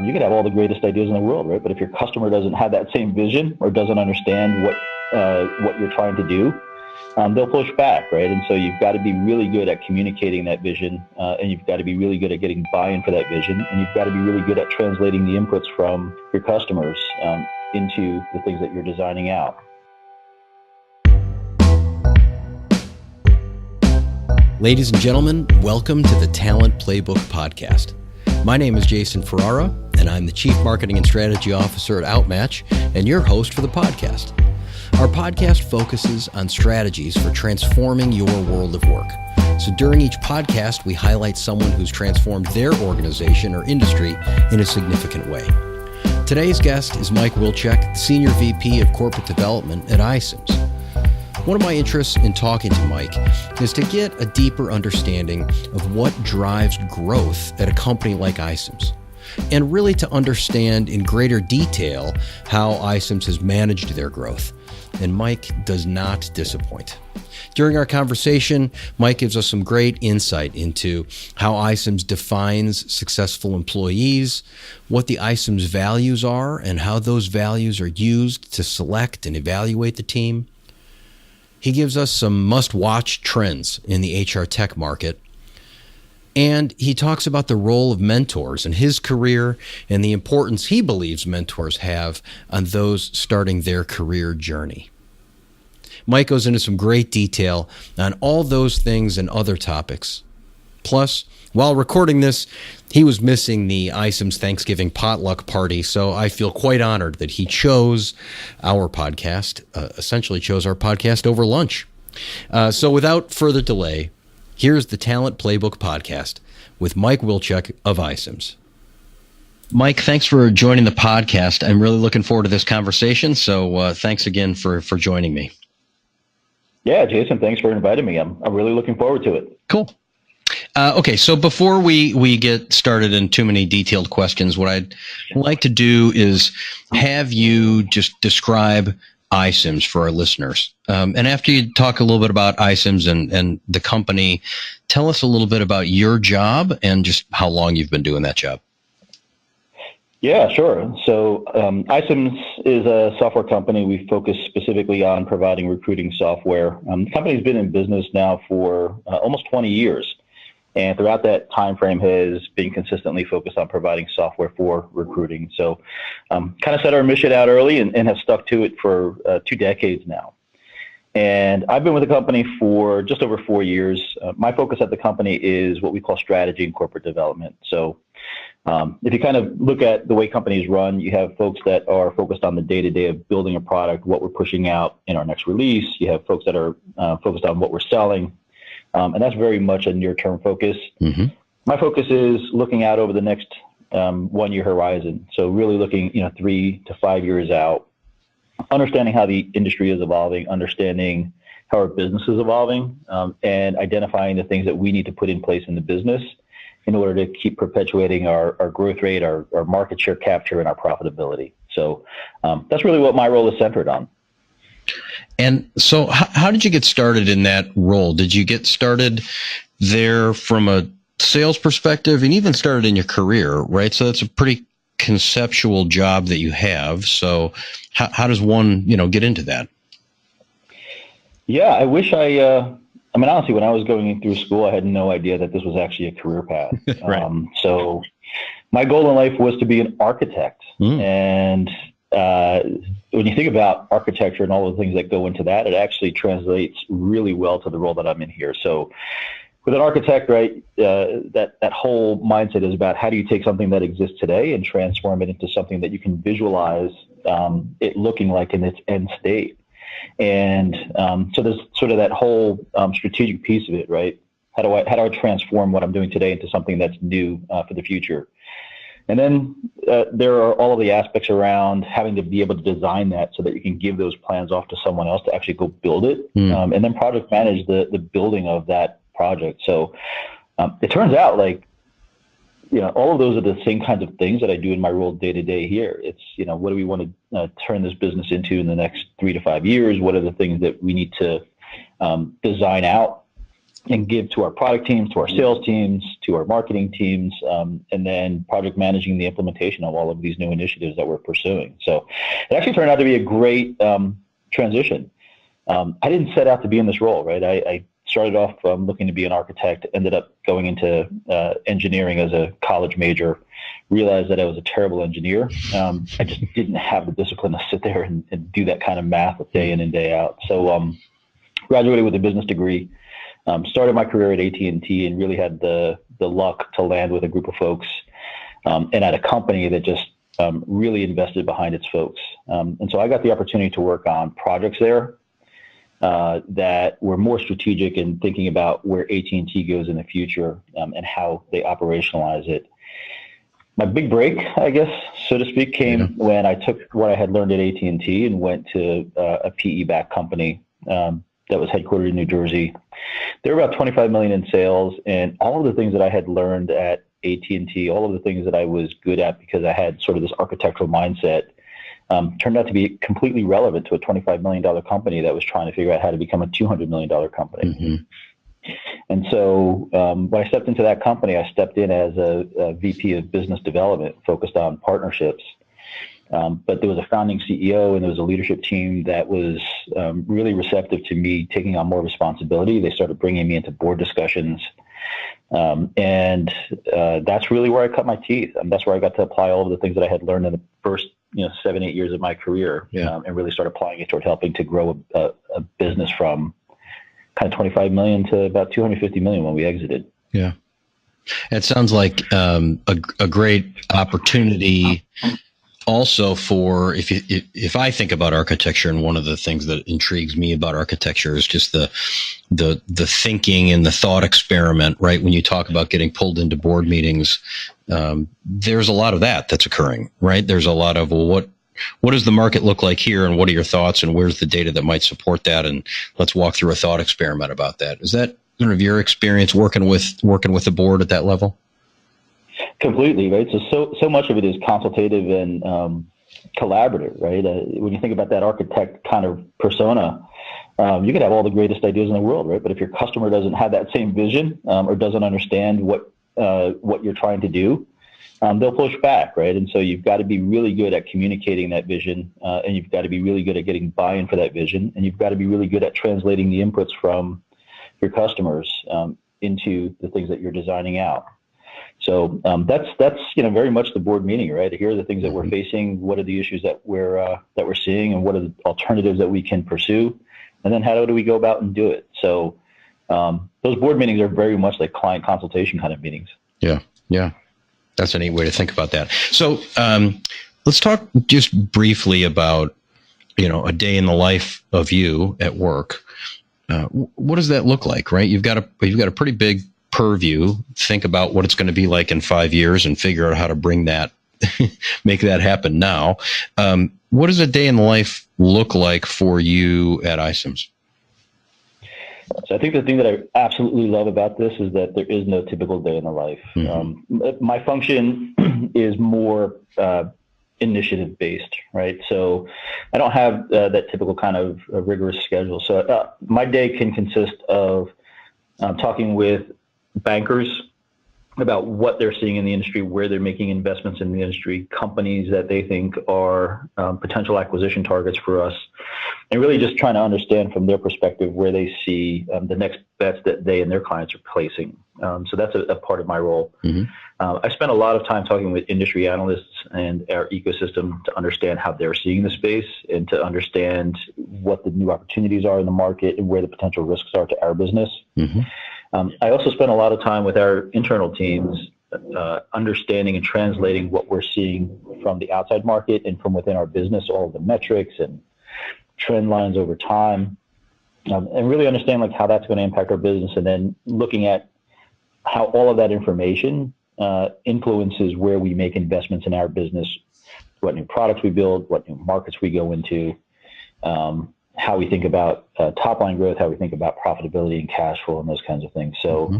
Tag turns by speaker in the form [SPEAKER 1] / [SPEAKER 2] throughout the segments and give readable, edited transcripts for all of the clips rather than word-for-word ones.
[SPEAKER 1] You could have all the greatest ideas in the world, right? But if your customer doesn't have that same vision or doesn't understand what you're trying to do, they'll push back, right? And so you've got to be really good at communicating that vision, and you've got to be really good at getting buy-in for that vision, and you've got to be really good at translating the inputs from your customers into the things that you're designing out.
[SPEAKER 2] Ladies and gentlemen, welcome to the Talent Playbook Podcast. My name is Jason Ferrara, and I'm the Chief Marketing and Strategy Officer at Outmatch, and your host for the podcast. Our podcast focuses on strategies for transforming your world of work. So during each podcast, we highlight someone who's transformed their organization or industry in a significant way. Today's guest is Mike Wilczak, Senior VP of Corporate Development at iCIMS. One of my interests in talking to Mike is to get a deeper understanding of what drives growth at a company like iCIMS, and really to understand in greater detail how iCIMS has managed their growth. And Mike does not disappoint. During our conversation, Mike gives us some great insight into how iCIMS defines successful employees, what the iCIMS values are, and how those values are used to select and evaluate the team. He gives us some must-watch trends in the HR tech market. And he talks about the role of mentors in his career and the importance he believes mentors have on those starting their career journey. Mike goes into some great detail on all those things and other topics. Plus, while recording this, he was missing the iCIMS Thanksgiving potluck party, so I feel quite honored that he chose our podcast, essentially chose our podcast over lunch. So without further delay, here's the Talent Playbook Podcast with Mike Wilczak of iCIMS. Mike, thanks for joining the podcast. I'm really looking forward to this conversation, so thanks again for joining me.
[SPEAKER 1] Yeah, Jason, thanks for inviting me. I'm really looking forward to it.
[SPEAKER 2] Cool. Okay, so before we get started in too many detailed questions, what I'd like to do is have you just describe iCIMS for our listeners. And after you talk a little bit about iCIMS and the company, tell us a little bit about your job and just how long you've been doing that job.
[SPEAKER 1] Yeah, sure. So iCIMS is a software company. We focus specifically on providing recruiting software. The company's been in business now for almost 20 years. And throughout that time frame has been consistently focused on providing software for recruiting. So kind of set our mission out early and have stuck to it for 2 decades now. And I've been with the company for just over 4 years. My focus at the company is what we call strategy and corporate development. So if you kind of look at the way companies run, you have folks that are focused on the day-to-day of building a product, what we're pushing out in our next release. You have folks that are focused on what we're selling. And that's very much a near-term focus. Mm-hmm. My focus is looking out over the next 1-year horizon. So really looking, 3 to 5 years out, understanding how the industry is evolving, understanding how our business is evolving, and identifying the things that we need to put in place in the business in order to keep perpetuating our growth rate, our market share capture, and our profitability. So that's really what my role is centered on.
[SPEAKER 2] And so how did you get started in that role? Did you get started there from a sales perspective and even started in your career, right? So that's a pretty conceptual job that you have. So how does one, get into that?
[SPEAKER 1] Yeah, I wish honestly, when I was going through school, I had no idea that this was actually a career path. Right. So my goal in life was to be an architect. And when you think about architecture and all the things that go into that, it actually translates really well to the role that I'm in here. So with an architect, right, that whole mindset is about how do you take something that exists today and transform it into something that you can visualize it looking like in its end state. And so there's sort of that whole strategic piece of it, right? How do I transform what I'm doing today into something that's new for the future? And then there are all of the aspects around having to be able to design that so that you can give those plans off to someone else to actually go build it, and then project manage the building of that project. So it turns out like, all of those are the same kinds of things that I do in my role day to day here. It's, what do we want to turn this business into in the next 3 to 5 years? What are the things that we need to design out and give to our product teams, to our sales teams, to our marketing teams, and then project managing the implementation of all of these new initiatives that we're pursuing. So it actually turned out to be a great transition. I didn't set out to be in this role, right? I started off looking to be an architect, ended up going into engineering as a college major, realized that I was a terrible engineer. I just didn't have the discipline to sit there and do that kind of math day in and day out. So graduated with a business degree, started my career at AT&T and really had the luck to land with a group of folks and at a company that just really invested behind its folks. And so I got the opportunity to work on projects there that were more strategic in thinking about where AT&T goes in the future and how they operationalize it. My big break, I guess, so to speak, came when I took what I had learned at AT&T and went to a PE-backed company that was headquartered in New Jersey. They were about 25 million in sales, and all of the things that I had learned at AT&T, all of the things that I was good at because I had sort of this architectural mindset, turned out to be completely relevant to a $25 million company that was trying to figure out how to become a $200 million company. Mm-hmm. And so when I stepped into that company, I stepped in as a VP of business development focused on partnerships. But there was a founding CEO and there was a leadership team that was really receptive to me taking on more responsibility. They started bringing me into board discussions. And that's really where I cut my teeth. That's where I got to apply all of the things that I had learned in the first 7-8 years of my career, and really start applying it toward helping to grow a business from kind of 25 million to about 250 million when we exited.
[SPEAKER 2] Yeah. It sounds like a great opportunity also for, if I think about architecture, and one of the things that intrigues me about architecture is just the thinking and the thought experiment, right? When you talk about getting pulled into board meetings, there's a lot of that's occurring, right? There's a lot of, well, what does the market look like here, and what are your thoughts, and where's the data that might support that, and let's walk through a thought experiment about that. Is that sort of your experience working with the board at that level? Completely,
[SPEAKER 1] right? So much of it is consultative and collaborative, right? When you think about that architect kind of persona, you could have all the greatest ideas in the world, right? But if your customer doesn't have that same vision or doesn't understand what you're trying to do, they'll push back, right? And so you've got to be really good at communicating that vision, and you've got to be really good at getting buy-in for that vision, and you've got to be really good at translating the inputs from your customers into the things that you're designing out. So that's very much the board meeting, right? Here are the things that we're facing. What are the issues that we're seeing, and what are the alternatives that we can pursue, and then how do we go about and do it? So those board meetings are very much like client consultation kind of meetings. Yeah. That's a neat way to think about that. So let's talk just briefly about a day in the life of you at work. What does that look like, right? You've got a pretty big purview. Think about what it's going to be like in 5 years and figure out how to bring that, make that happen now. What does a day in the life look like for you at iCIMS? So I think the thing that I absolutely love about this is that there is no typical day in the life. Mm-hmm. My function is more initiative based, right? So I don't have that typical kind of rigorous schedule. So my day can consist of talking with bankers about what they're seeing in the industry, where they're making investments in the industry, companies that they think are potential acquisition targets for us, and really just trying to understand from their perspective where they see the next bets that they and their clients are placing. So that's a part of my role. Mm-hmm. I spent a lot of time talking with industry analysts and our ecosystem to understand how they're seeing the space and to understand what the new opportunities are in the market and where the potential risks are to our business. Mm-hmm. I also spent a lot of time with our internal teams understanding and translating what we're seeing from the outside market and from within our business, all of the metrics and trend lines over time, and really understand how that's going to impact our business, and then looking at how all of that information influences where we make investments in our business, what new products we build, what new markets we go into, how we think about top line growth, how we think about profitability and cash flow and those kinds of things. So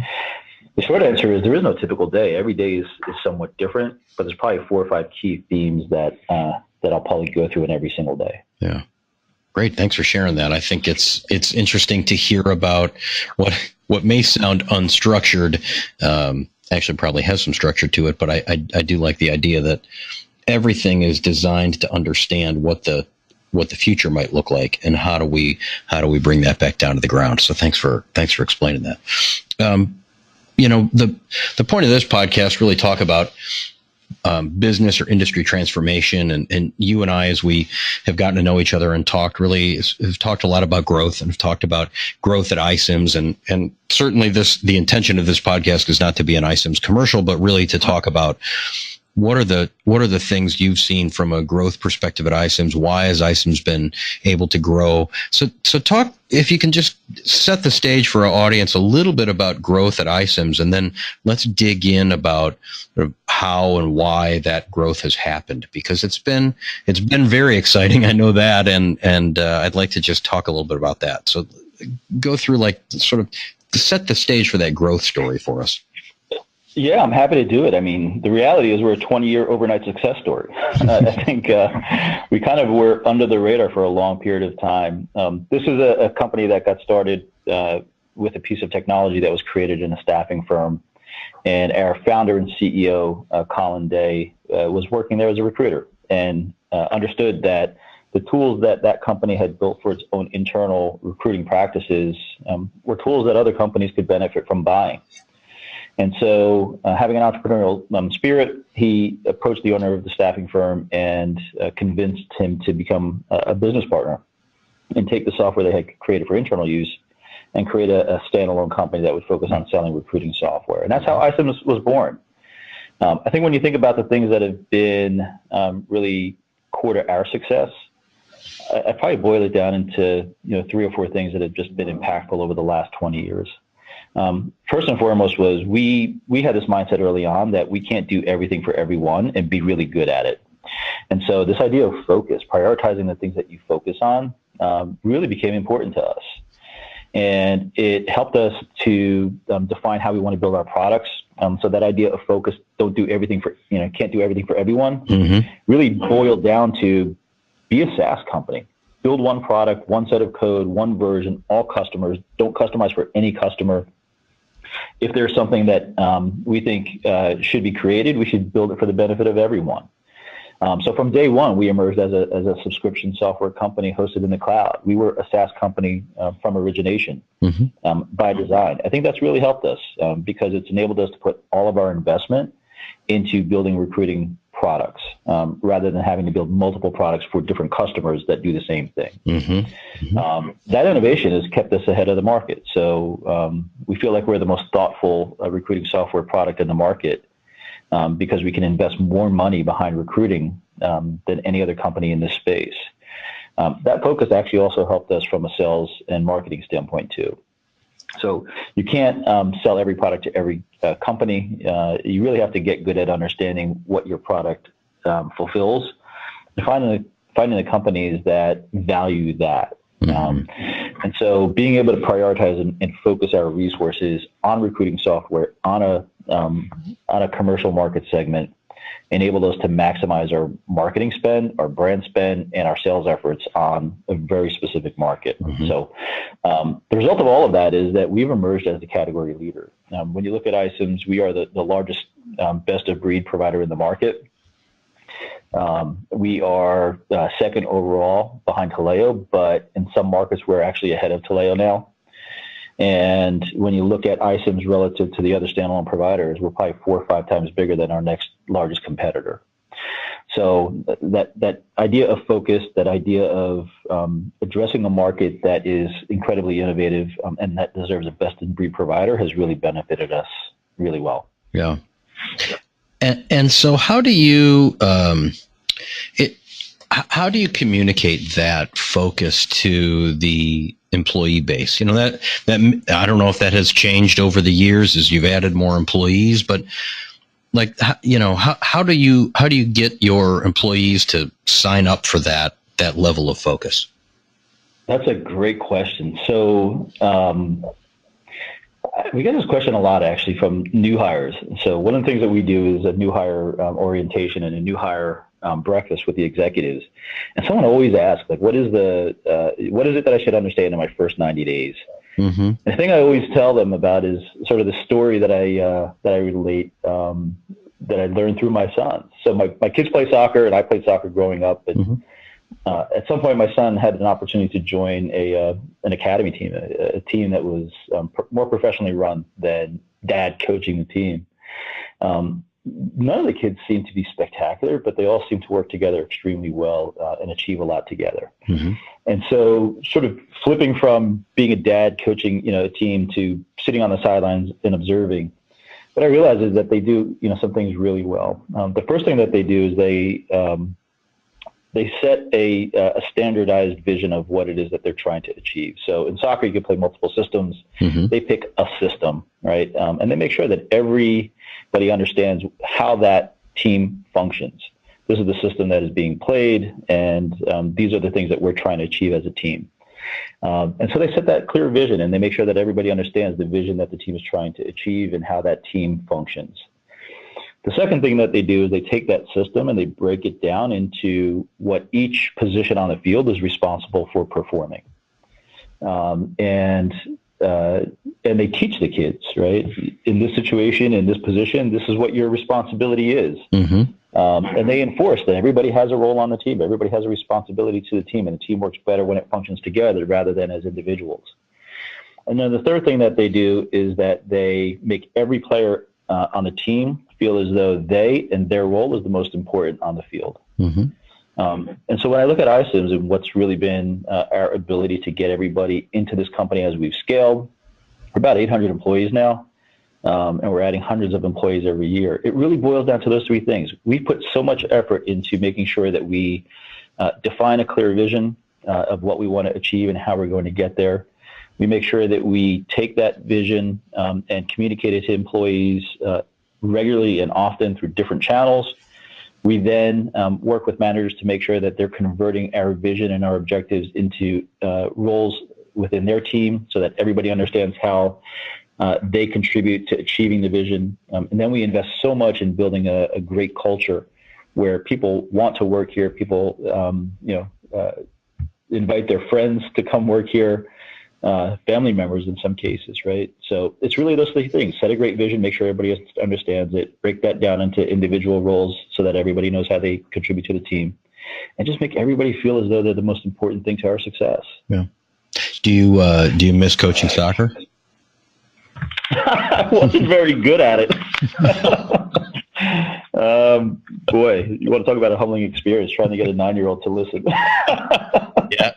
[SPEAKER 1] the short answer is there is no typical day. Every day is somewhat different, but there's probably 4 or 5 key themes that I'll probably go through in every single day. Yeah.
[SPEAKER 2] Great. Thanks for sharing that. I think it's interesting to hear about what may sound unstructured. Actually, probably has some structure to it, but I do like the idea that everything is designed to understand what the future might look like, and how do we bring that back down to the ground. So thanks for explaining that. The point of this podcast really talk about business or industry transformation, and you and I, as we have gotten to know each other and talked, really have talked a lot about growth, and have talked about growth at iCIMS, and certainly the intention of this podcast is not to be an iCIMS commercial, but really to talk about what are the things you've seen from a growth perspective at iCIMS? Why has iCIMS been able to grow? So talk, if you can just set the stage for our audience a little bit about growth at iCIMS, and then let's dig in about how and why that growth has happened, because it's been very exciting. I know that, and I'd like to just talk a little bit about that. So go through, like, sort of set the stage for that growth story for us.
[SPEAKER 1] Yeah, I'm happy to do it. I mean, the reality is we're a 20-year overnight success story. I think we kind of were under the radar for a long period of time. This is a company that got started with a piece of technology that was created in a staffing firm. And our founder and CEO, Colin Day, was working there as a recruiter, and understood that the tools that company had built for its own internal recruiting practices were tools that other companies could benefit from buying. And so, having an entrepreneurial spirit, he approached the owner of the staffing firm and convinced him to become a business partner and take the software they had created for internal use and create a standalone company that would focus on selling recruiting software. And that's how iCIMS was born. I think when you think about the things that have been really core to our success, I probably boil it down into 3 or 4 things that have just been impactful over the last 20 years. First and foremost was we had this mindset early on that we can't do everything for everyone and be really good at it. And so this idea of focus, prioritizing the things that you focus on, really became important to us. And it helped us to define how we want to build our products. So that idea of focus, can't do everything for everyone, really boiled down to be a SaaS company. Build one product, one set of code, one version, all customers. Don't customize for any customer. If there's something that we think should be created, we should build it for the benefit of everyone. So from day one, we emerged as a subscription software company hosted in the cloud. We were a SaaS company from origination by design. I think that's really helped us because it's enabled us to put all of our investment into building recruiting products rather than having to build multiple products for different customers that do the same thing. That innovation has kept us ahead of the market. So we feel like we're the most thoughtful recruiting software product in the market because we can invest more money behind recruiting than any other company in this space. That focus actually also helped us from a sales and marketing standpoint too. So you can't sell every product to every company. You really have to get good at understanding what your product fulfills and finding the companies that value that. And so being able to prioritize and focus our resources on recruiting software on a commercial market segment enabled us to maximize our marketing spend, our brand spend, and our sales efforts on a very specific market. So the result of all of that is that we've emerged as the category leader. When you look at iCIMS, we are the largest best of breed provider in the market. We are second overall behind Taleo, but in some markets we're actually ahead of Taleo now. And when you look at iCIMS relative to the other standalone providers, we're probably 4 or 5 times bigger than our next largest competitor. So that idea of focus, that idea of addressing a market that is incredibly innovative and that deserves a best-in-breed provider has really benefited us really well.
[SPEAKER 2] Yeah. And so how do you communicate that focus to the employee base? That I don't know if that has changed over the years as you've added more employees, but how do you get your employees to sign up for that level of focus?
[SPEAKER 1] That's a great question. So We get this question a lot, actually, from new hires. So one of the things that we do is a new hire orientation and a new hire breakfast with the executives. And someone always asks, like, what is it that I should understand in my first 90 days? Mm-hmm. The thing I always tell them about is sort of the story that I relate, that I learned through my son. So my kids play soccer, and I played soccer growing up. And mm-hmm. At some point, my son had an opportunity to join an academy team, a team that was more professionally run than dad coaching the team. None of the kids seemed to be spectacular, but they all seemed to work together extremely well and achieve a lot together. Mm-hmm. And so sort of flipping from being a dad coaching, a team to sitting on the sidelines and observing, what I realized is that they do, some things really well. The first thing that they do is they set a standardized vision of what it is that they're trying to achieve. So in soccer, you can play multiple systems. Mm-hmm. They pick a system, right? And they make sure that everybody understands how that team functions. This is the system that is being played, and these are the things that we're trying to achieve as a team. And so they set that clear vision, and they make sure that everybody understands the vision that the team is trying to achieve and how that team functions. The second thing that they do is they take that system and they break it down into what each position on the field is responsible for performing. And they teach the kids, right? In this situation, in this position, this is what your responsibility is. Mm-hmm. And they enforce that everybody has a role on the team. Everybody has a responsibility to the team, and the team works better when it functions together rather than as individuals. And then the third thing that they do is that they make every player on the team feel as though they and their role is the most important on the field. Mm-hmm. And so when I look at iCIMS and what's really been our ability to get everybody into this company as we've scaled, we're about 800 employees now, and we're adding hundreds of employees every year. It really boils down to those three things. We put so much effort into making sure that we define a clear vision of what we want to achieve and how we're going to get there. We make sure that we take that vision and communicate it to employees regularly and often through different channels. We then work with managers to make sure that they're converting our vision and our objectives into roles within their team so that everybody understands how they contribute to achieving the vision. And then we invest so much in building a great culture where people want to work here. People, invite their friends to come work here. Family members in some cases, right? So it's really those three things: set a great vision, make sure everybody understands it, break that down into individual roles so that everybody knows how they contribute to the team, and just make everybody feel as though they're the most important thing to our success.
[SPEAKER 2] Yeah. Do you miss coaching soccer?
[SPEAKER 1] I wasn't very good at it. Boy, you want to talk about a humbling experience trying to get a 9-year-old to listen.
[SPEAKER 2] Yeah.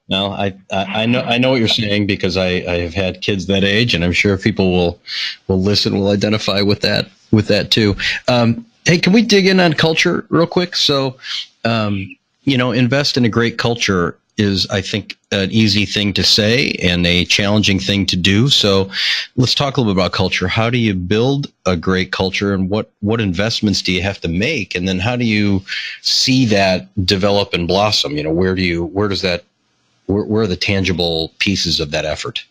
[SPEAKER 2] No, I know what you're saying because I have had kids that age, and I'm sure people will listen, will identify with that too. Hey, can we dig in on culture real quick? So, invest in a great culture is, I think, an easy thing to say and a challenging thing to do. So let's talk a little bit about culture. How do you build a great culture, and what investments do you have to make? And then how do you see that develop and blossom? Where are the tangible pieces of that effort?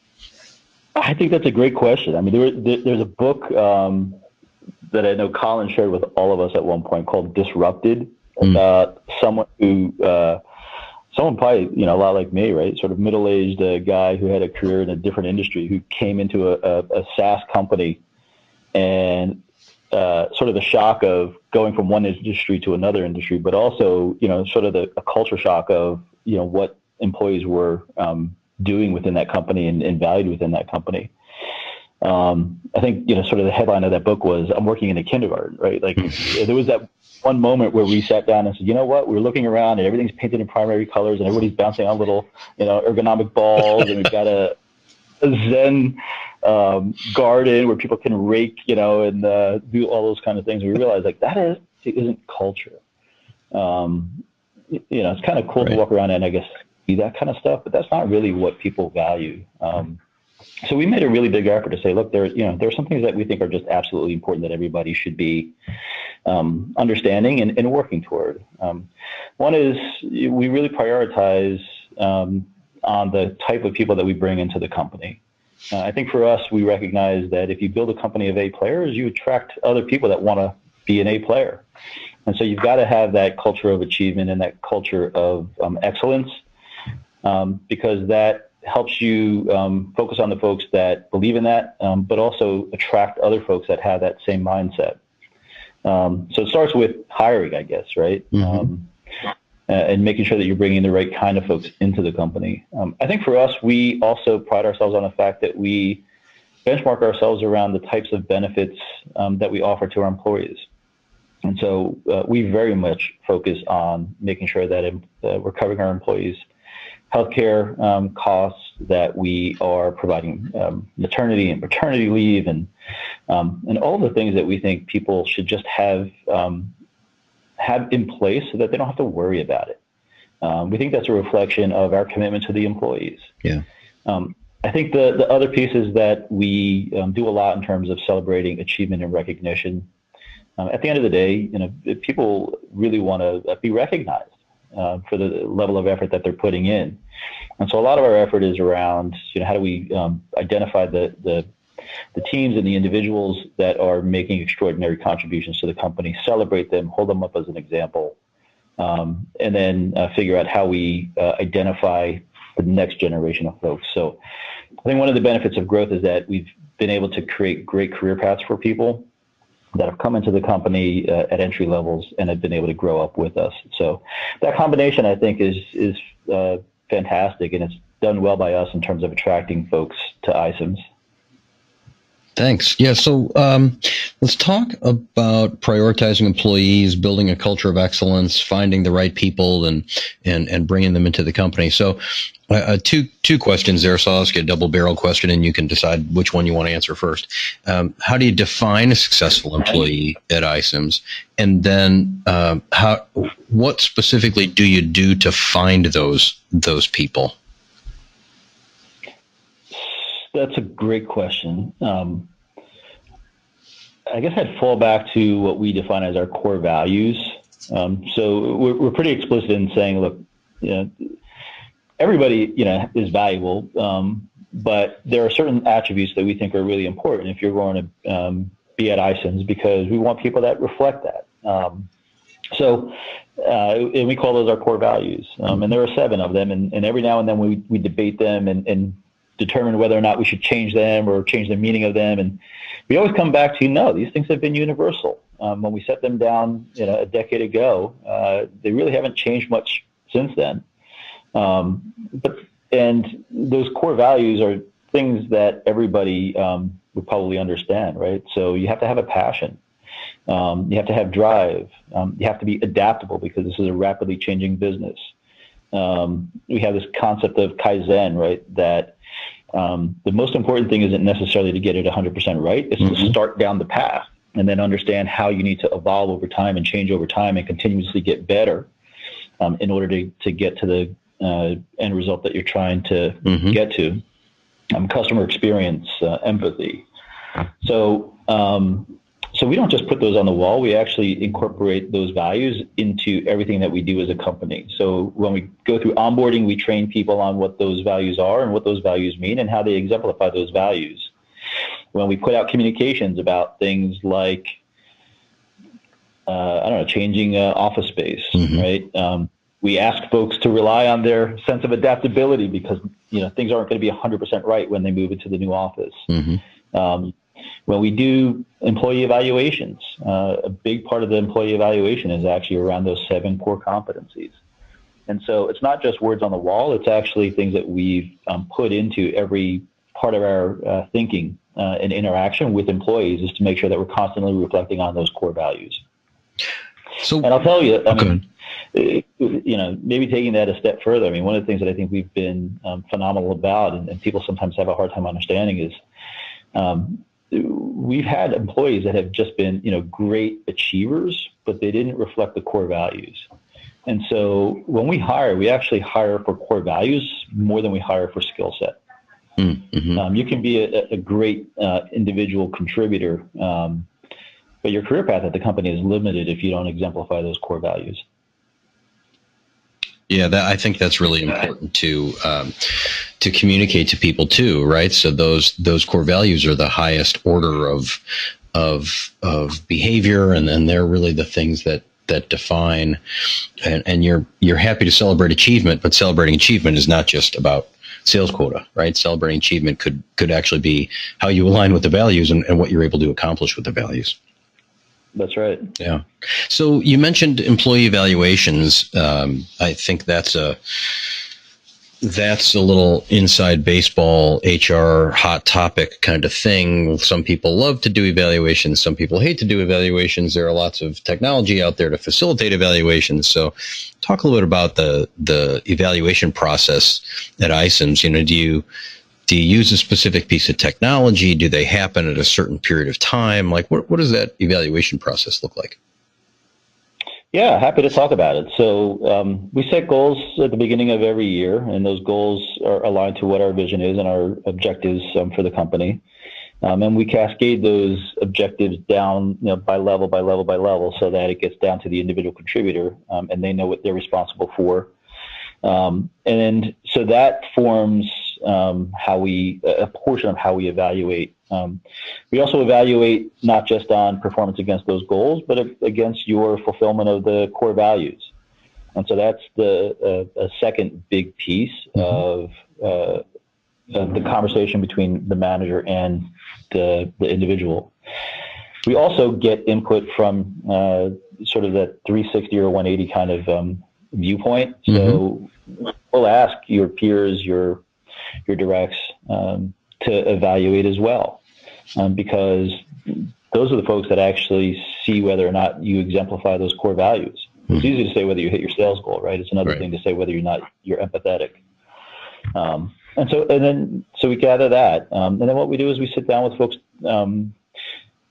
[SPEAKER 1] I think that's a great question. I mean, there's a book that I know Colin shared with all of us at one point called Disrupted, about someone who, someone probably, a lot like me, right? Sort of middle-aged guy who had a career in a different industry, who came into a SaaS company, and sort of the shock of going from one industry to another industry, but also, sort of a culture shock of, what employees were doing within that company and valued within that company. I think, sort of the headline of that book was, "I'm working in a kindergarten," right? Like there was that one moment where we sat down and said, you know what, we're looking around and everything's painted in primary colors and everybody's bouncing on little, ergonomic balls, and we've got a Zen garden where people can rake, and do all those kind of things. We realized that isn't culture. It's kind of cool to walk around and I guess see that kind of stuff, but that's not really what people value. So we made a really big effort to say, look, there are some things that we think are just absolutely important that everybody should be understanding and working toward. One is we really prioritize on the type of people that we bring into the company. I think for us, we recognize that if you build a company of A players, you attract other people that want to be an A player. And so you've got to have that culture of achievement and that culture of excellence, because that helps you focus on the folks that believe in that, but also attract other folks that have that same mindset. So it starts with hiring, I guess, right? And making sure that you're bringing the right kind of folks into the company. I think for us, we also pride ourselves on the fact that we benchmark ourselves around the types of benefits that we offer to our employees. And so we very much focus on making sure that we're covering our employees' healthcare costs, that we are providing maternity and paternity leave, and all the things that we think people should just have in place so that they don't have to worry about it. We think that's a reflection of our commitment to the employees.
[SPEAKER 2] Yeah.
[SPEAKER 1] I think the other piece is that we do a lot in terms of celebrating achievement and recognition. At the end of the day, people really want to be recognized for the level of effort that they're putting in. And so a lot of our effort is around, how do we identify the teams and the individuals that are making extraordinary contributions to the company, celebrate them, hold them up as an example, and then figure out how we identify the next generation of folks. So I think one of the benefits of growth is that we've been able to create great career paths for people that have come into the company at entry levels and have been able to grow up with us. So that combination, I think, is fantastic, and it's done well by us in terms of attracting folks to iCIMS.
[SPEAKER 2] Thanks. Yeah. So let's talk about prioritizing employees, building a culture of excellence, finding the right people, and bringing them into the company. So two questions there. So I'll ask you a double barrel question, and you can decide which one you want to answer first. How do you define a successful employee at iCIMS? And then what specifically do you do to find those people?
[SPEAKER 1] That's a great question. I guess I'd fall back to what we define as our core values. So we're pretty explicit in saying, look, everybody, is valuable, but there are certain attributes that we think are really important if you're going to be at iCIMS, because we want people that reflect that. And we call those our core values. And there are 7 of them, and every now and then we debate them and determine whether or not we should change them or change the meaning of them. And we always come back to, no, these things have been universal. When we set them down, a decade ago, they really haven't changed much since then. And those core values are things that everybody would probably understand, right? So you have to have a passion. You have to have drive. You have to be adaptable, because this is a rapidly changing business. We have this concept of Kaizen, right? That the most important thing isn't necessarily to get it 100% right. It's to start down the path and then understand how you need to evolve over time and change over time and continuously get better in order to get to the end result that you're trying to get to. Customer experience, empathy. So we don't just put those on the wall. We actually incorporate those values into everything that we do as a company. So when we go through onboarding, we train people on what those values are and what those values mean and how they exemplify those values. When we put out communications about things like, changing office space, right? We ask folks to rely on their sense of adaptability, because, things aren't going to be 100% right when they move into the new office. When we do employee evaluations, a big part of the employee evaluation is actually around those 7 core competencies. And so it's not just words on the wall, it's actually things that we've put into every part of our thinking and interaction with employees, is to make sure that we're constantly reflecting on those core values. And I'll tell you, maybe taking that a step further, one of the things that I think we've been phenomenal about, and people sometimes have a hard time understanding, is we've had employees that have just been, great achievers, but they didn't reflect the core values. And so when we hire, we actually hire for core values more than we hire for skill set. You can be a great individual contributor, but your career path at the company is limited if you don't exemplify those core values.
[SPEAKER 2] Yeah, I think that's really important to communicate to people too, right? So those core values are the highest order of behavior, and then they're really the things that define. And you're happy to celebrate achievement, but celebrating achievement is not just about sales quota, right? Celebrating achievement could actually be how you align with the values and what you're able to accomplish with the values.
[SPEAKER 1] That's right.
[SPEAKER 2] Yeah. So you mentioned employee evaluations. I think that's a little inside baseball HR hot topic kind of thing. Some people love to do evaluations. Some people hate to do evaluations. There are lots of technology out there to facilitate evaluations. So talk a little bit about the evaluation process at iCIMS. Do you use a specific piece of technology? Do they happen at a certain period of time? Like, what does that evaluation process look like?
[SPEAKER 1] Yeah, happy to talk about it. So we set goals at the beginning of every year, and those goals are aligned to what our vision is and our objectives for the company. And we cascade those objectives down, by level, so that it gets down to the individual contributor, and they know what they're responsible for. And so that forms a portion of how we evaluate. We also evaluate not just on performance against those goals, but against your fulfillment of the core values. And so that's a second big piece of the conversation between the manager and the individual. We also get input from sort of that 360 or 180 kind of viewpoint. So we'll ask your peers, your directs to evaluate as well, because those are the folks that actually see whether or not you exemplify those core values. It's easy to say whether you hit your sales goal, right? It's another thing to say whether you're empathetic. And so we gather that, and then what we do is we sit down with folks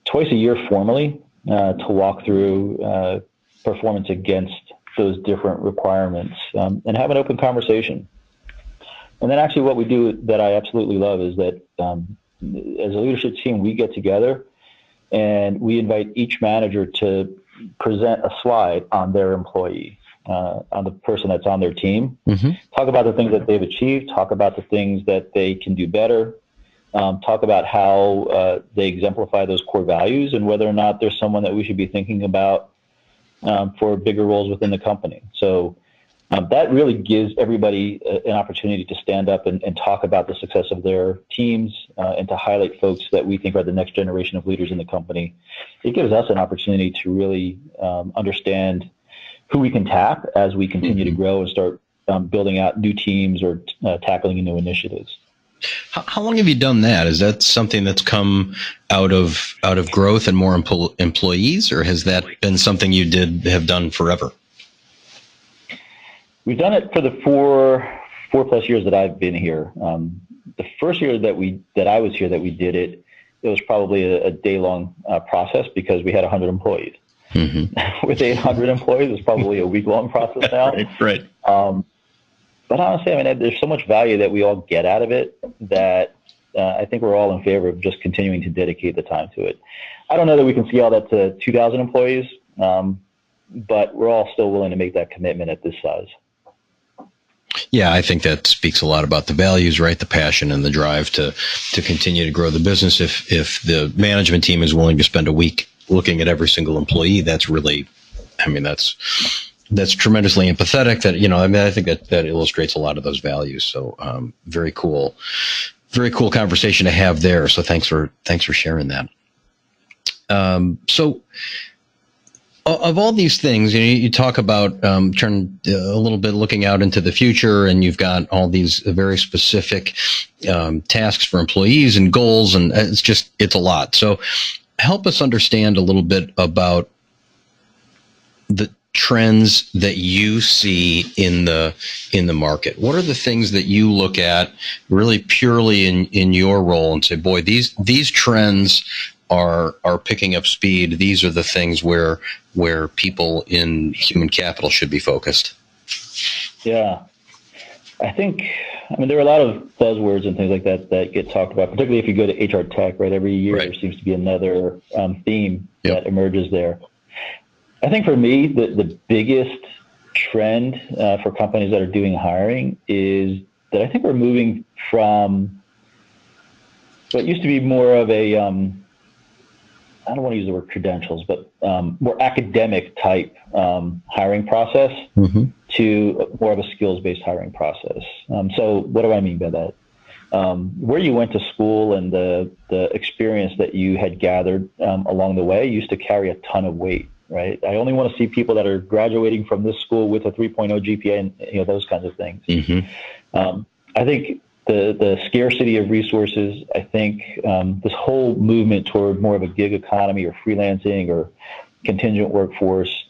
[SPEAKER 1] twice a year formally to walk through performance against those different requirements, and have an open conversation. And then actually what we do that I absolutely love is that as a leadership team, we get together and we invite each manager to present a slide on their employee, on the person that's on their team. Talk about the things that they've achieved, talk about the things that they can do better, talk about how they exemplify those core values, and whether or not there's someone that we should be thinking about for bigger roles within the company. So that really gives everybody an opportunity to stand up and talk about the success of their teams, and to highlight folks that we think are the next generation of leaders in the company. It gives us an opportunity to really understand who we can tap as we continue to grow and start building out new teams or tackling new initiatives.
[SPEAKER 2] How long have you done that? Is that something that's come out of growth and more employees, or has that been something you have done forever?
[SPEAKER 1] We've done it for the four plus years that I've been here. The first year that I was here that we did it, it was probably a day-long process because we had 100 employees. With 800 employees, it's probably a week-long process now.
[SPEAKER 2] Right.
[SPEAKER 1] But honestly, I mean, there's so much value that we all get out of it that I think we're all in favor of just continuing to dedicate the time to it. I don't know that we can see all that to 2,000 employees, but we're all still willing to make that commitment at this size.
[SPEAKER 2] Yeah, I think that speaks a lot about the values, right? The passion and the drive to continue to grow the business. If the management team is willing to spend a week looking at every single employee, that's really, I mean, that's tremendously empathetic. That, I think that illustrates a lot of those values. So very cool conversation to have there. So thanks for sharing that. So of all these things, you talk about turn a little bit looking out into the future, and you've got all these very specific tasks for employees and goals, and it's a lot. So help us understand a little bit about the trends that you see in the market. What are the things that you look at really purely in your role and say, boy, these trends are picking up speed. These are the things where people in human capital should be focused. Yeah.
[SPEAKER 1] I mean, there are a lot of buzzwords and things like that get talked about, particularly if you go to HR tech, right? Every year There seems to be another theme that emerges there. I think for me, the biggest trend for companies that are doing hiring is that I think we're moving from what used to be more of a, I don't want to use the word credentials, but more academic type hiring process to more of a skills-based hiring process. So what do I mean by that? Where you went to school and the experience that you had gathered along the way used to carry a ton of weight, right? I only want to see people that are graduating from this school with a 3.0 GPA and those kinds of things. I think the scarcity of resources, I think this whole movement toward more of a gig economy or freelancing or contingent workforce,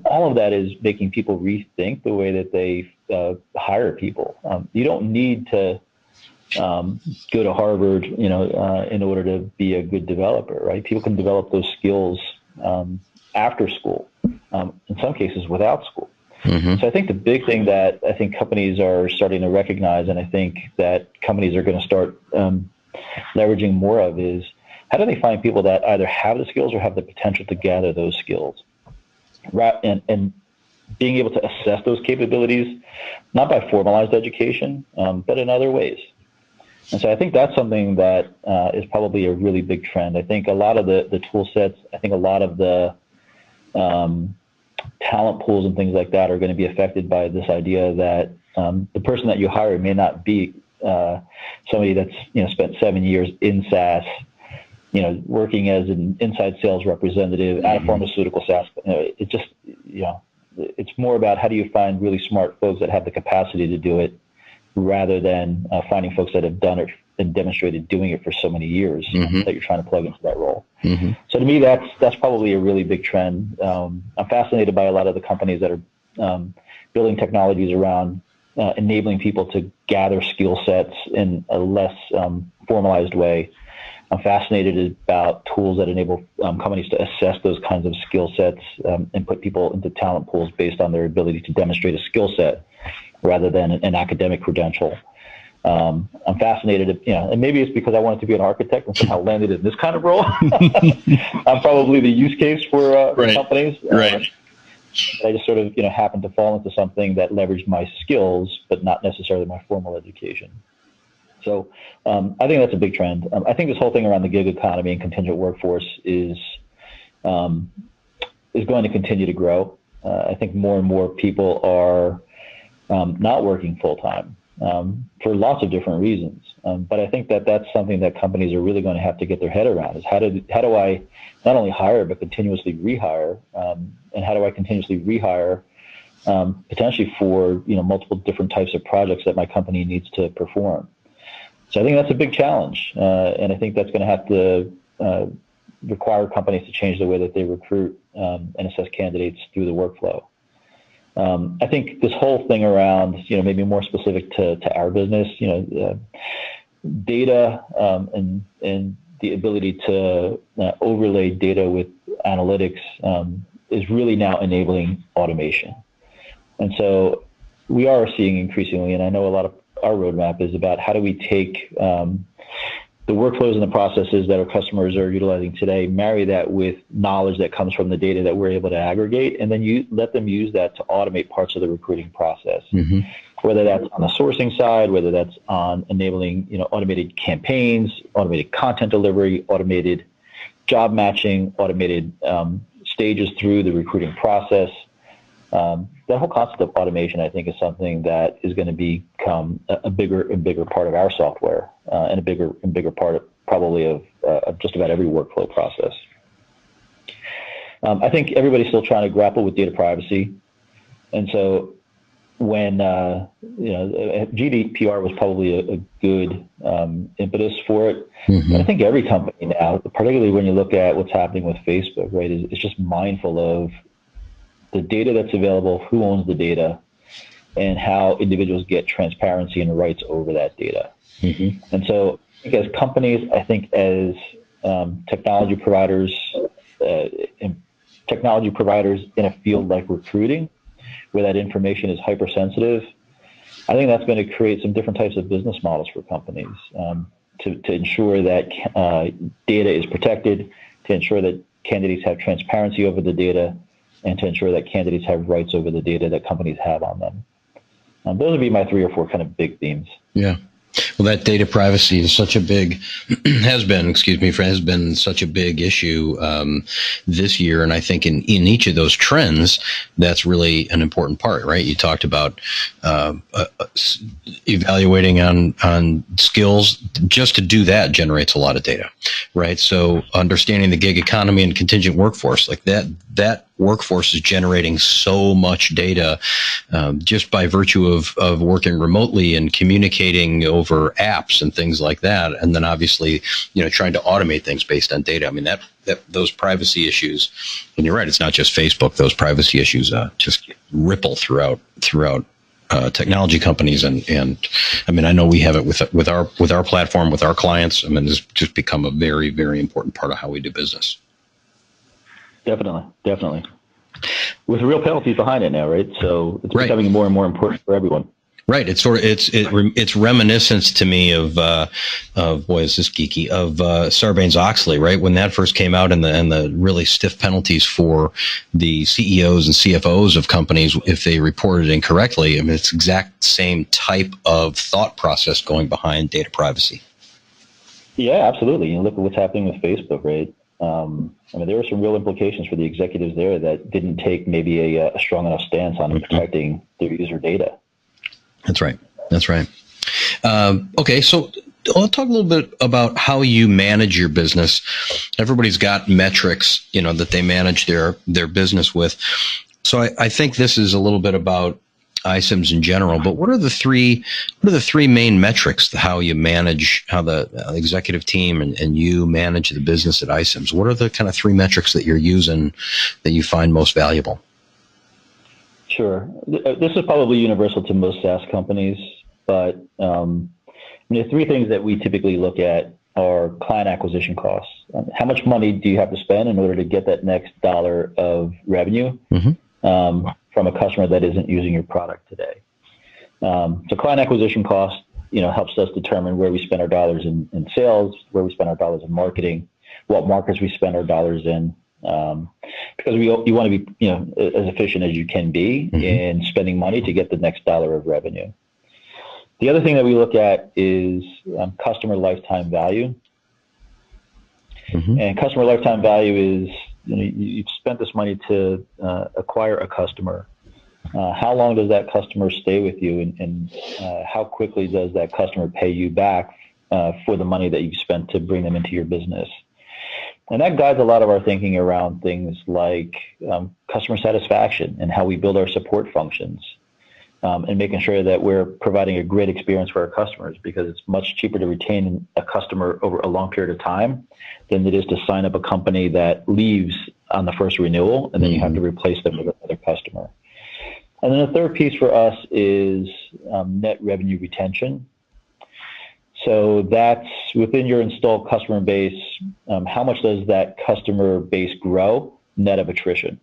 [SPEAKER 1] all of that is making people rethink the way that they hire people. You don't need to go to Harvard, in order to be a good developer, right? People can develop those skills after school, in some cases without school. So I think the big thing that I think companies are starting to recognize, and I think that companies are going to start leveraging more of, is how do they find people that either have the skills or have the potential to gather those skills, and being able to assess those capabilities, not by formalized education, but in other ways. And so I think that's something that is probably a really big trend. I think a lot of the tool sets, I think a lot of the talent pools and things like that are going to be affected by this idea that the person that you hire may not be somebody that's spent 7 years in SaaS, working as an inside sales representative at a pharmaceutical SaaS. It just it's more about how do you find really smart folks that have the capacity to do it, rather than finding folks that have done it and demonstrated doing it for so many years that you're trying to plug into that role. So to me, that's probably a really big trend. I'm fascinated by a lot of the companies that are building technologies around enabling people to gather skill sets in a less formalized way. I'm fascinated about tools that enable companies to assess those kinds of skill sets and put people into talent pools based on their ability to demonstrate a skill set rather than an academic credential. I'm fascinated, and maybe it's because I wanted to be an architect and somehow landed in this kind of role. I'm probably the use case for companies.
[SPEAKER 2] Right.
[SPEAKER 1] I just sort of, happened to fall into something that leveraged my skills, but not necessarily my formal education. So I think that's a big trend. I think this whole thing around the gig economy and contingent workforce is going to continue to grow. I think more and more people are not working full time for lots of different reasons. But I think that that's something that companies are really going to have to get their head around, is how do I not only hire, but continuously rehire, and how do I continuously rehire potentially for, multiple different types of projects that my company needs to perform. So I think that's a big challenge. And I think that's going to have to require companies to change the way that they recruit and assess candidates through the workflow. I think this whole thing around, maybe more specific to our business, data and the ability to overlay data with analytics is really now enabling automation. And so we are seeing increasingly, and I know a lot of our roadmap is about how do we take the workflows and the processes that our customers are utilizing today, marry that with knowledge that comes from the data that we're able to aggregate, and then you let them use that to automate parts of the recruiting process. Whether that's on the sourcing side, whether that's on enabling, automated campaigns, automated content delivery, automated job matching, automated stages through the recruiting process. That whole concept of automation, I think, is something that is going to become a bigger and bigger part of our software, and a bigger and bigger part of just about every workflow process. I think everybody's still trying to grapple with data privacy, and so when GDPR was probably a good impetus for it, but I think every company now, particularly when you look at what's happening with Facebook, right, is just mindful of the data that's available, who owns the data, and how individuals get transparency and rights over that data. And so I think as companies, I think as technology providers in a field like recruiting, where that information is hypersensitive, I think that's going to create some different types of business models for companies to ensure that data is protected, to ensure that candidates have transparency over the data, and to ensure that candidates have rights over the data that companies have on them. Those would be my 3 or 4 kind of big themes.
[SPEAKER 2] Yeah. Well, that data privacy is such a big, has been such a big issue this year. And I think in each of those trends, that's really an important part, right? You talked about evaluating on skills. Just to do that generates a lot of data, right? So understanding the gig economy and contingent workforce, like that workforce is generating so much data just by virtue of working remotely and communicating over apps and things like that. And then obviously, trying to automate things based on data. I mean, that those privacy issues, and you're right, it's not just Facebook. Those privacy issues just ripple throughout technology companies. And I mean, I know we have it with our platform, with our clients. I mean, it's just become a very, very important part of how we do business.
[SPEAKER 1] Definitely. With real penalties behind it now, right? So it's becoming more and more important for everyone.
[SPEAKER 2] Right. It's it's reminiscent to me of boy, is this geeky, of Sarbanes-Oxley, right? When that first came out, and the really stiff penalties for the CEOs and CFOs of companies if they reported incorrectly. I mean, it's exact same type of thought process going behind data privacy.
[SPEAKER 1] Yeah, absolutely. Look at what's happening with Facebook, right? I mean, there were some real implications for the executives there that didn't take maybe a strong enough stance on protecting their user data.
[SPEAKER 2] That's right. Okay, so I'll talk a little bit about how you manage your business. Everybody's got metrics, that they manage their business with. So I think this is a little bit about iCIMS in general, but what are the three main metrics, how you manage, how the executive team and you manage the business at iCIMS? What are the kind of 3 metrics that you're using that you find most valuable?
[SPEAKER 1] Sure. This is probably universal to most SaaS companies, but the 3 things that we typically look at are client acquisition costs. How much money do you have to spend in order to get that next dollar of revenue from a customer that isn't using your product today? So client acquisition cost, helps us determine where we spend our dollars in sales, where we spend our dollars in marketing, what markets we spend our dollars in. Because you want to be, as efficient as you can be in spending money to get the next dollar of revenue. The other thing that we look at is customer lifetime value. And customer lifetime value is, you've spent this money to acquire a customer. How long does that customer stay with you, and how quickly does that customer pay you back for the money that you've spent to bring them into your business? And that guides a lot of our thinking around things like customer satisfaction and how we build our support functions, and making sure that we're providing a great experience for our customers, because it's much cheaper to retain a customer over a long period of time than it is to sign up a company that leaves on the first renewal and then you have to replace them with another customer. And then the third piece for us is net revenue retention. So that's within your installed customer base. How much does that customer base grow net of attrition?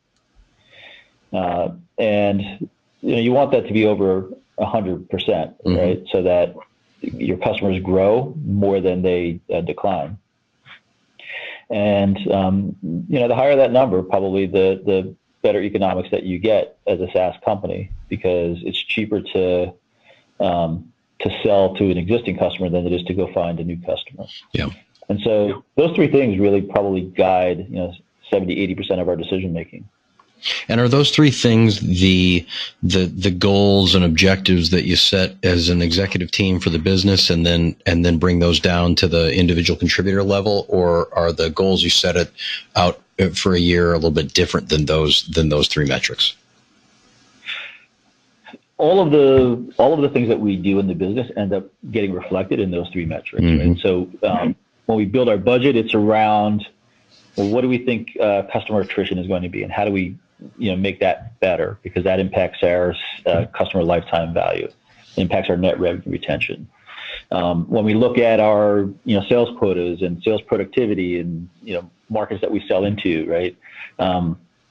[SPEAKER 1] And you want that to be over 100%, right? So that your customers grow more than they decline. And the higher that number, probably the better economics that you get as a SaaS company, because it's cheaper to sell to an existing customer than it is to go find a new customer.
[SPEAKER 2] Yeah.
[SPEAKER 1] And so those 3 things really probably guide 70-80% of our decision making.
[SPEAKER 2] And are those 3 things the goals and objectives that you set as an executive team for the business, and then bring those down to the individual contributor level, or are the goals you set it out for a year a little bit different than those 3 metrics?
[SPEAKER 1] All of the things that we do in the business end up getting reflected in those 3 metrics. Right? So when we build our budget, it's around, well, what do we think customer attrition is going to be, and how do we make that better, because that impacts our customer lifetime value, impacts our net revenue retention. When we look at our sales quotas and sales productivity and markets that we sell into, right?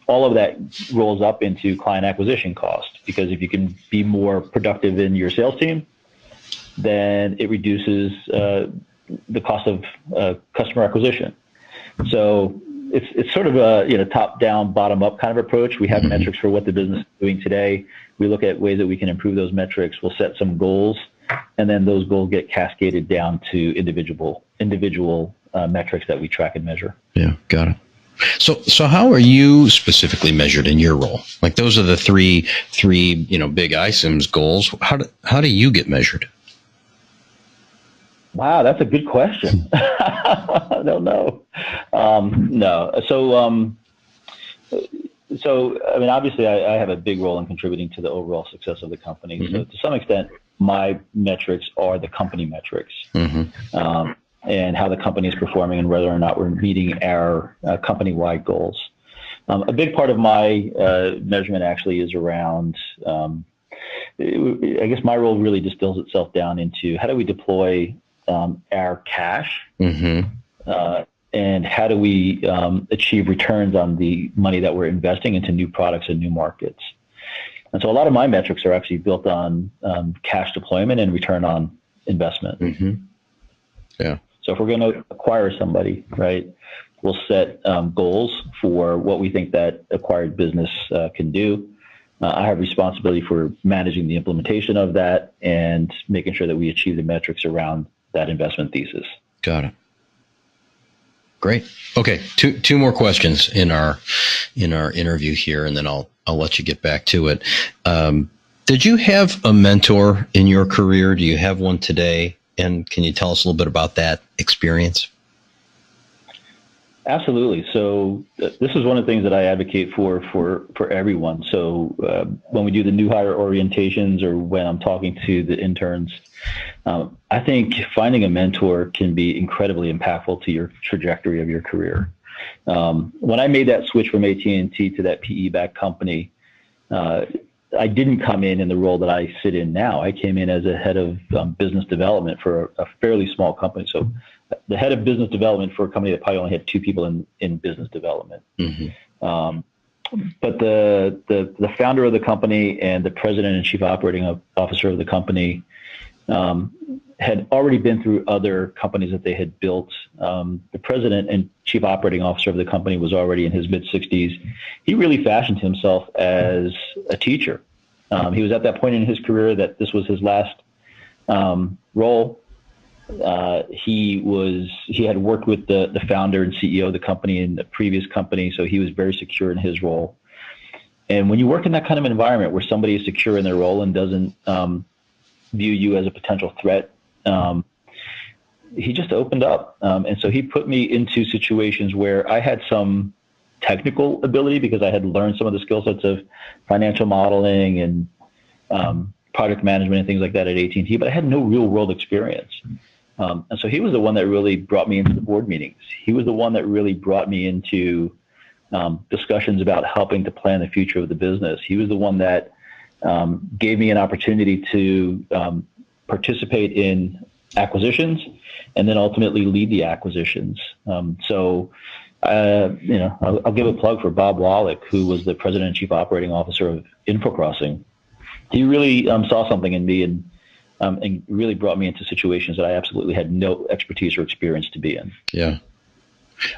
[SPEAKER 1] All of that rolls up into client acquisition cost, because if you can be more productive in your sales team, then it reduces the cost of customer acquisition. So it's sort of a top down, bottom up kind of approach. We have metrics for what the business is doing today. We look at ways that we can improve those metrics. We'll set some goals, and then those goals get cascaded down to individual metrics that we track and measure.
[SPEAKER 2] Yeah, got it. So how are you specifically measured in your role? Like those are the three big iCIMS goals. How do you get measured?
[SPEAKER 1] Wow, that's a good question. I don't know. No. So I mean, obviously, I have a big role in contributing to the overall success of the company. Mm-hmm. So to some extent, my metrics are the company metrics, and how the company is performing and whether or not we're meeting our company-wide goals. A big part of my measurement actually is around, I guess my role really distills itself down into how do we deploy our cash, and how do we achieve returns on the money that we're investing into new products and new markets. And so a lot of my metrics are actually built on cash deployment and return on investment. Mm-hmm.
[SPEAKER 2] Yeah.
[SPEAKER 1] So if we're going to acquire somebody, right, we'll set goals for what we think that acquired business can do. I have responsibility for managing the implementation of that and making sure that we achieve the metrics around that investment thesis.
[SPEAKER 2] Got it. Great. Okay, two more questions in our interview here, and then I'll let you get back to it. Did you have a mentor in your career? Do you have one today? And can you tell us a little bit about that experience?
[SPEAKER 1] Absolutely. So this is one of the things that I advocate for everyone. So when we do the new hire orientations or when I'm talking to the interns, I think finding a mentor can be incredibly impactful to your trajectory of your career. When I made that switch from AT&T to that PE-backed company, I didn't come in the role that I sit in now. I came in as a head of business development for a fairly small company. So the head of business development for a company that probably only had 2 people in business development. Mm-hmm. But the founder of the company and the president and chief operating officer of the company had already been through other companies that they had built. The president and chief operating officer of the company was already in his mid-60s. He really fashioned himself as a teacher. He was at that point in his career that this was his last role. He had worked with the founder and CEO of the company in the previous company, so he was very secure in his role. And when you work in that kind of environment where somebody is secure in their role and doesn't view you as a potential threat, he just opened up. And so he put me into situations where I had some technical ability because I had learned some of the skill sets of financial modeling and product management and things like that at AT&T, but I had no real world experience. And so he was the one that really brought me into the board meetings. He was the one that really brought me into discussions about helping to plan the future of the business. He was the one that gave me an opportunity to participate in acquisitions and then ultimately lead the acquisitions. So I'll give a plug for Bob Wallach, who was the president and chief operating officer of InfoCrossing. He really saw something in me and really brought me into situations that I absolutely had no expertise or experience to be in.
[SPEAKER 2] Yeah.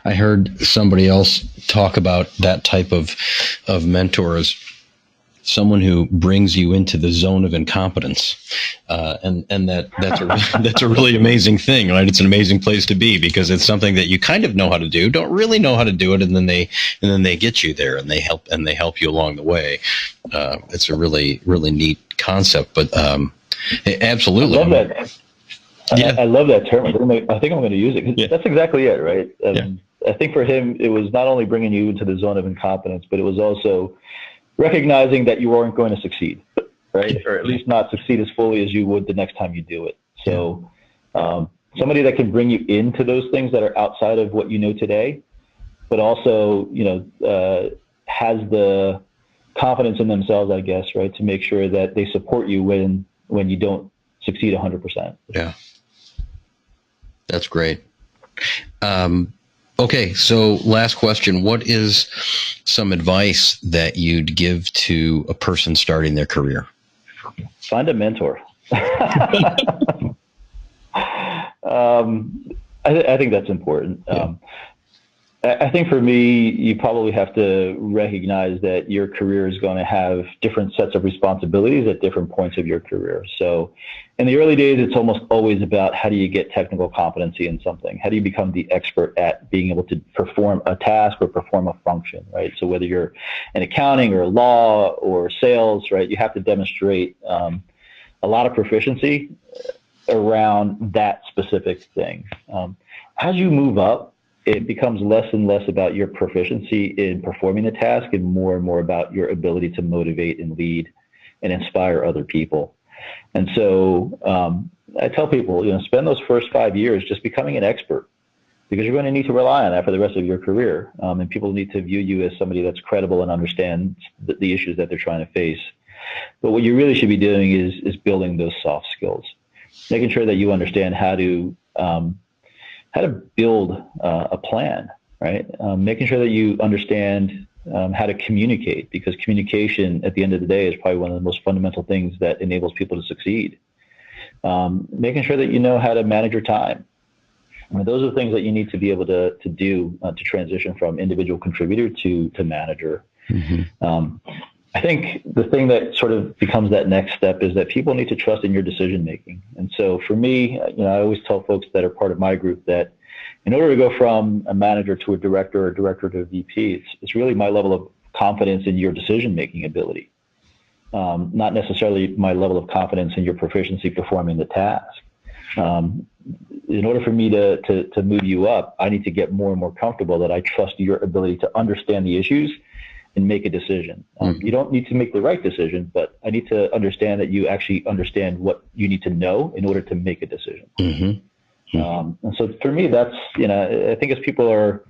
[SPEAKER 2] I heard somebody else talk about that type of mentor as someone who brings you into the zone of incompetence. And that's a really amazing thing, right? It's an amazing place to be because it's something that you kind of know how to do, don't really know how to do it. And then they get you there and they help you along the way. It's a really, really neat concept, but, absolutely.
[SPEAKER 1] I love that. Yeah. I love that term. I think I'm going to use it. Yeah. That's exactly it, right? I think for him, it was not only bringing you into the zone of incompetence, but it was also recognizing that you weren't going to succeed, right? Or at least not succeed as fully as you would the next time you do it. So somebody that can bring you into those things that are outside of what you know today, but also, has the confidence in themselves, I guess, right? To make sure that they support you when you don't succeed 100%.
[SPEAKER 2] Yeah. That's great. Okay, so last question. What is some advice that you'd give to a person starting their career?
[SPEAKER 1] Find a mentor. I think that's important. Yeah. I think for me, you probably have to recognize that your career is going to have different sets of responsibilities at different points of your career. So in the early days, it's almost always about how do you get technical competency in something? How do you become the expert at being able to perform a task or perform a function, right? So whether you're in accounting or law or sales, right, you have to demonstrate a lot of proficiency around that specific thing. As you move up, it becomes less and less about your proficiency in performing the task and more about your ability to motivate and lead and inspire other people. And so I tell people, spend those first 5 years just becoming an expert, because you're going to need to rely on that for the rest of your career. And people need to view you as somebody that's credible and understands the issues that they're trying to face. But what you really should be doing is building those soft skills, making sure that you understand how to build a plan, right? Making sure that you understand how to communicate, because communication at the end of the day is probably one of the most fundamental things that enables people to succeed. Making sure that you know how to manage your time. I mean, those are the things that you need to be able to do to transition from individual contributor to manager. Mm-hmm. I think the thing that sort of becomes that next step is that people need to trust in your decision making. And so for me, I always tell folks that are part of my group that in order to go from a manager to a director or a director to a VP, it's really my level of confidence in your decision making ability, not necessarily my level of confidence in your proficiency performing the task. In order for me to move you up, I need to get more and more comfortable that I trust your ability to understand the issues and make a decision. You don't need to make the right decision, but I need to understand that you actually understand what you need to know in order to make a decision. Mm-hmm. Mm-hmm. And so for me, that's, I think as people are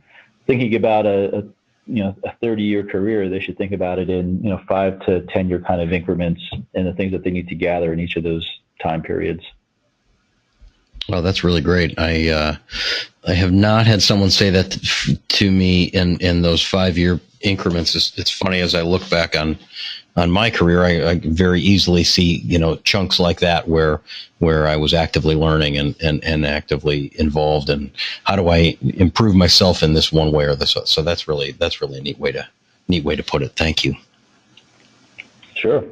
[SPEAKER 1] thinking about a 30-year career, they should think about it in, 5 to 10 year kind of increments and the things that they need to gather in each of those time periods.
[SPEAKER 2] Well, that's really great. I have not had someone say that to me in those 5-year increments. It's funny, as I look back on my career, I very easily see, chunks like that where I was actively learning and actively involved in how do I improve myself in this one way or this. So that's really a neat way to put it. Thank you.
[SPEAKER 1] Sure.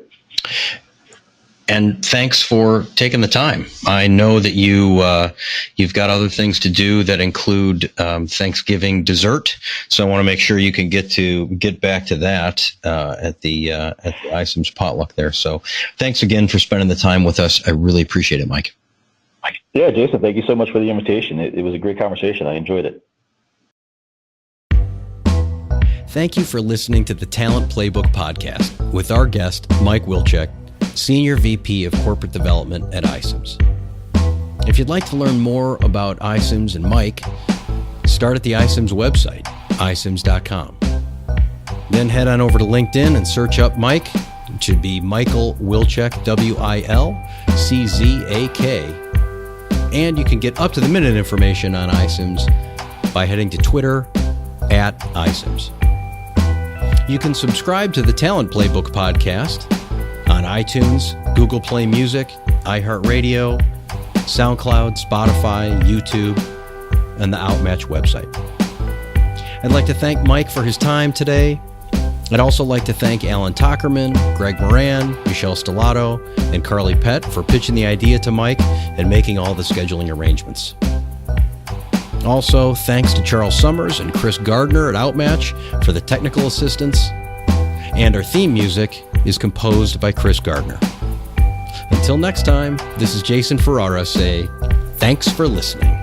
[SPEAKER 2] And thanks for taking the time. I know that you've got other things to do that include Thanksgiving dessert, so I want to make sure you can get back to that at the iCIMS potluck there. So thanks again for spending the time with us. I really appreciate it, Mike.
[SPEAKER 1] Yeah, Jason, thank you so much for the invitation. It was a great conversation. I enjoyed it.
[SPEAKER 2] Thank you for listening to the Talent Playbook podcast with our guest, Mike Wilczak, Senior VP of Corporate Development at iCIMS. If you'd like to learn more about iCIMS and Mike, start at the iCIMS website, icims.com. Then head on over to LinkedIn and search up Mike. It should be Michael Wilczak, Wilczak. And you can get up-to-the-minute information on iCIMS by heading to Twitter at iCIMS. You can subscribe to the Talent Playbook podcast on iTunes, Google Play Music, iHeartRadio, SoundCloud, Spotify, YouTube, and the Outmatch website. I'd like to thank Mike for his time today. I'd also like to thank Alan Tockerman, Greg Moran, Michelle Stellato, and Carly Pett for pitching the idea to Mike and making all the scheduling arrangements. Also, thanks to Charles Summers and Chris Gardner at Outmatch for the technical assistance. And our theme music is composed by Chris Gardner. Until next time, this is Jason Ferrara. Say, thanks for listening.